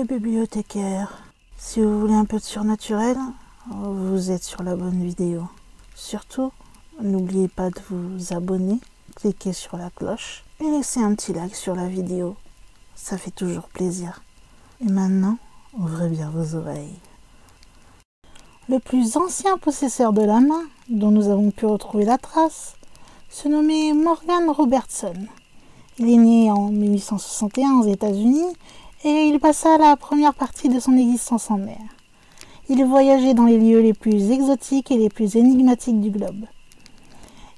bibliothécaire. Si vous voulez un peu de surnaturel, vous êtes sur la bonne vidéo. Surtout, n'oubliez pas de vous abonner, cliquez sur la cloche et laissez un petit like sur la vidéo. Ça fait toujours plaisir. Et maintenant, ouvrez bien vos oreilles. Le plus ancien possesseur de la main, dont nous avons pu retrouver la trace, se nommait Morgan Robertson. Il est né en 1861 aux États-Unis et il passa la première partie de son existence en mer. Il voyageait dans les lieux les plus exotiques et les plus énigmatiques du globe.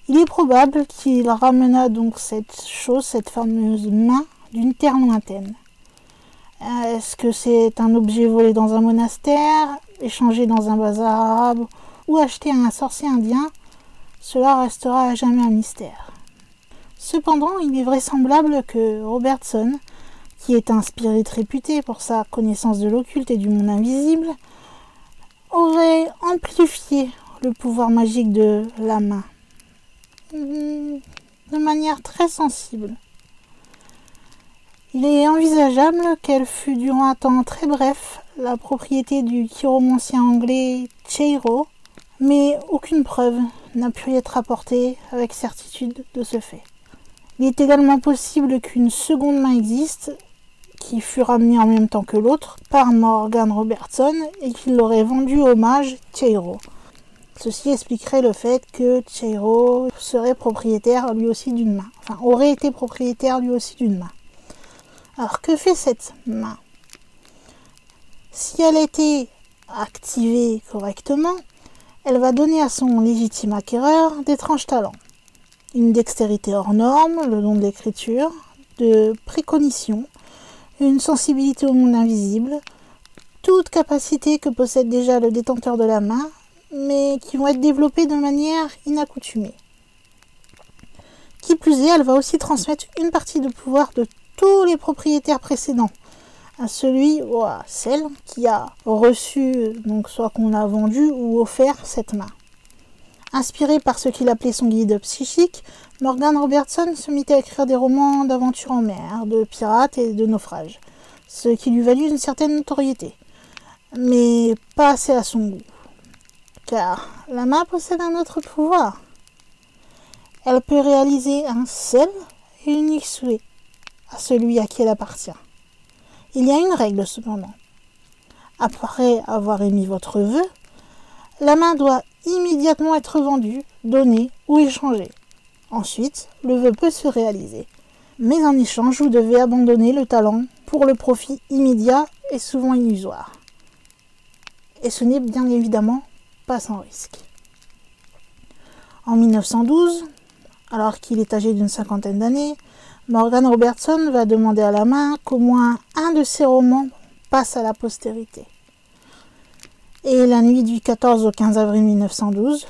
Il est probable qu'il ramena donc cette fameuse main, d'une terre lointaine. Est-ce que c'est un objet volé dans un monastère, échangé dans un bazar arabe ou acheté à un sorcier indien? Cela restera à jamais un mystère. Cependant, il est vraisemblable que Robertson, qui est un spirit réputé pour sa connaissance de l'occulte et du monde invisible, aurait amplifié le pouvoir magique de la main, de manière très sensible. Il est envisageable qu'elle fût durant un temps très bref la propriété du chiromancien anglais Cheiro, mais aucune preuve n'a pu être apportée avec certitude de ce fait. Il est également possible qu'une seconde main existe, qui fut ramenée en même temps que l'autre par Morgan Robertson et qu'il l'aurait vendue au mage Cheiro. Ceci expliquerait le fait que Cheiro serait propriétaire lui aussi d'une main, aurait été propriétaire lui aussi d'une main. Alors que fait cette main? Si elle a été activée correctement, elle va donner à son légitime acquéreur d'étranges talents. Une dextérité hors norme, le don de l'écriture, de précognition, une sensibilité au monde invisible, toute capacité que possède déjà le détenteur de la main, mais qui vont être développées de manière inaccoutumée. Qui plus est, elle va aussi transmettre une partie du pouvoir de tous les propriétaires précédents à celui ou à celle qui a reçu, donc soit qu'on a vendu ou offert cette main. Inspiré par ce qu'il appelait son guide psychique, Morgan Robertson se mit à écrire des romans d'aventure en mer, de pirates et de naufrages, ce qui lui valut une certaine notoriété, mais pas assez à son goût, car la main possède un autre pouvoir. Elle peut réaliser un seul et unique souhait à celui à qui elle appartient. Il y a une règle cependant. Après avoir émis votre vœu, la main doit immédiatement être vendue, donnée ou échangée. Ensuite, le vœu peut se réaliser. Mais en échange, vous devez abandonner le talent pour le profit immédiat et souvent illusoire. Et ce n'est bien évidemment pas sans risque. En 1912, alors qu'il est âgé d'une cinquantaine d'années, Morgan Robertson va demander à la main qu'au moins un de ses romans passe à la postérité. Et la nuit du 14 au 15 avril 1912,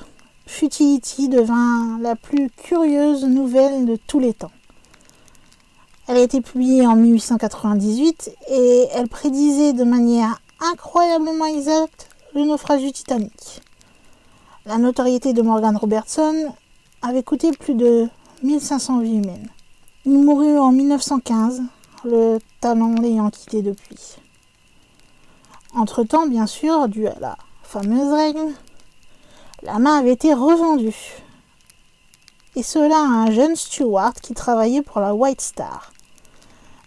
Futility devint la plus curieuse nouvelle de tous les temps. Elle a été publiée en 1898 et elle prédisait de manière incroyablement exacte le naufrage du Titanic. La notoriété de Morgan Robertson avait coûté plus de 1500 vies humaines. Il mourut en 1915, le talent l'ayant quitté depuis. Entre-temps, bien sûr, dû à la fameuse règle, la main avait été revendue. Et cela à un jeune steward qui travaillait pour la White Star.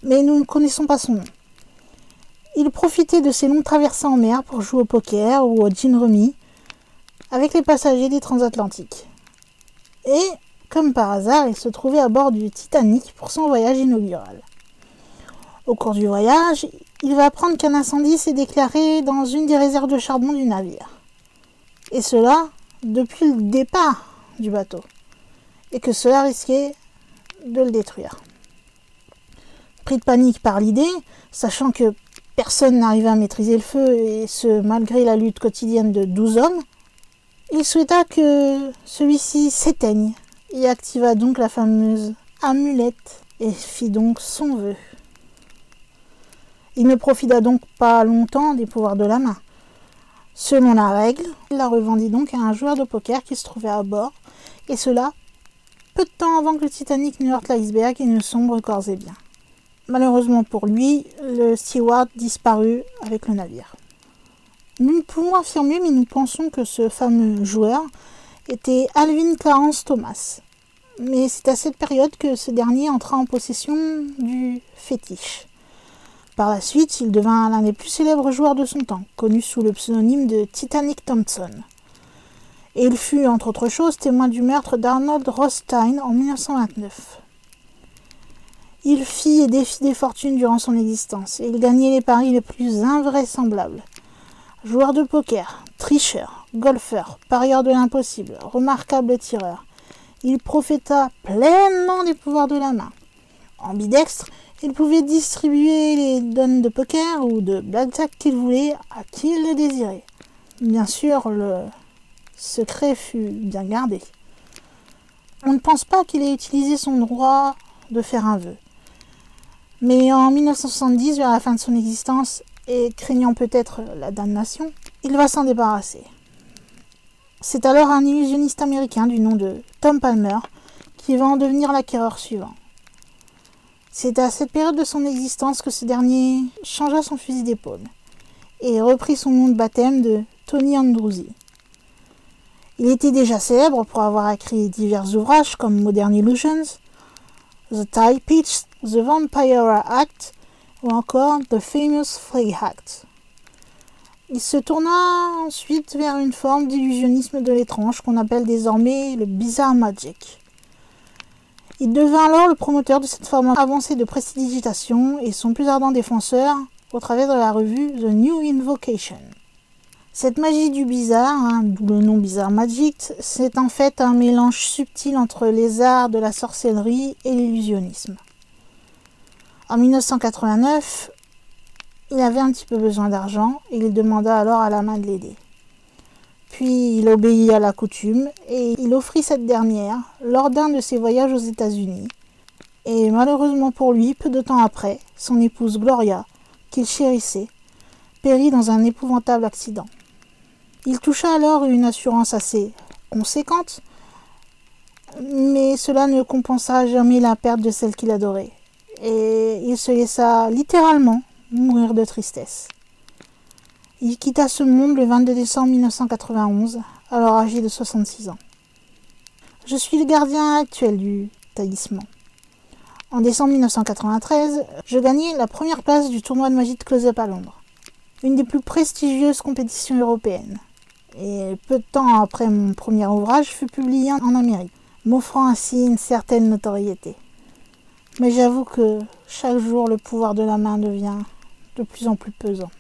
Mais nous ne connaissons pas son nom. Il profitait de ses longues traversées en mer pour jouer au poker ou au gin rummy avec les passagers des transatlantiques. Et, comme par hasard, il se trouvait à bord du Titanic pour son voyage inaugural. Au cours du voyage, il va apprendre qu'un incendie s'est déclaré dans une des réserves de charbon du navire. Et cela depuis le départ du bateau. Et que cela risquait de le détruire. Pris de panique par l'idée, sachant que personne n'arrivait à maîtriser le feu, et ce malgré la lutte quotidienne de 12 hommes, il souhaita que celui-ci s'éteigne et activa donc la fameuse amulette et fit donc son vœu. Il ne profita donc pas longtemps des pouvoirs de la main. Selon la règle, il la revendit donc à un joueur de poker qui se trouvait à bord, et cela peu de temps avant que le Titanic ne heurte l'iceberg et ne sombre corps et biens. Malheureusement pour lui, le steward disparut avec le navire. Nous ne pouvons affirmer, mais nous pensons que ce fameux joueur était Alvin Clarence Thomas. Mais c'est à cette période que ce dernier entra en possession du fétiche. Par la suite, il devint l'un des plus célèbres joueurs de son temps, connu sous le pseudonyme de Titanic Thompson. Et il fut, entre autres choses, témoin du meurtre d'Arnold Rothstein en 1929. Il fit et défit des fortunes durant son existence, et il gagnait les paris les plus invraisemblables. Joueur de poker, tricheur, golfeur, parieur de l'impossible, remarquable tireur, il profita pleinement des pouvoirs de la main. Ambidextre, il pouvait distribuer les donnes de poker ou de blackjack qu'il voulait à qui il le désirait. Bien sûr, le secret fut bien gardé. On ne pense pas qu'il ait utilisé son droit de faire un vœu. Mais en 1970, vers la fin de son existence, et craignant peut-être la damnation, il va s'en débarrasser. C'est alors un illusionniste américain du nom de Tom Palmer qui va en devenir l'acquéreur suivant. C'est à cette période de son existence que ce dernier changea son fusil d'épaule et reprit son nom de baptême de Tony Andruzzi. Il était déjà célèbre pour avoir écrit divers ouvrages comme Modern Illusions, The Tie Pitch, The Vampire Act ou encore The Famous Flag Act. Il se tourna ensuite vers une forme d'illusionnisme de l'étrange qu'on appelle désormais le Bizarre Magic. Il devint alors le promoteur de cette forme avancée de prestidigitation et son plus ardent défenseur au travers de la revue The New Invocation. Cette magie du bizarre, d'où le nom Bizarre Magic, c'est en fait un mélange subtil entre les arts de la sorcellerie et l'illusionnisme. En 1989, il avait un petit peu besoin d'argent et il demanda alors à la main de l'aider. Puis il obéit à la coutume et il offrit cette dernière lors d'un de ses voyages aux États-Unis. Et malheureusement pour lui, peu de temps après, son épouse Gloria, qu'il chérissait, périt dans un épouvantable accident. Il toucha alors une assurance assez conséquente, mais cela ne compensa jamais la perte de celle qu'il adorait. Et il se laissa littéralement mourir de tristesse. Il quitta ce monde le 22 décembre 1991, alors âgé de 66 ans. Je suis le gardien actuel du talisman. En décembre 1993, je gagnai la première place du tournoi de magie de close-up à Londres, une des plus prestigieuses compétitions européennes. Et peu de temps après mon premier ouvrage fut publié en Amérique, m'offrant ainsi une certaine notoriété. Mais j'avoue que chaque jour le pouvoir de la main devient de plus en plus pesant.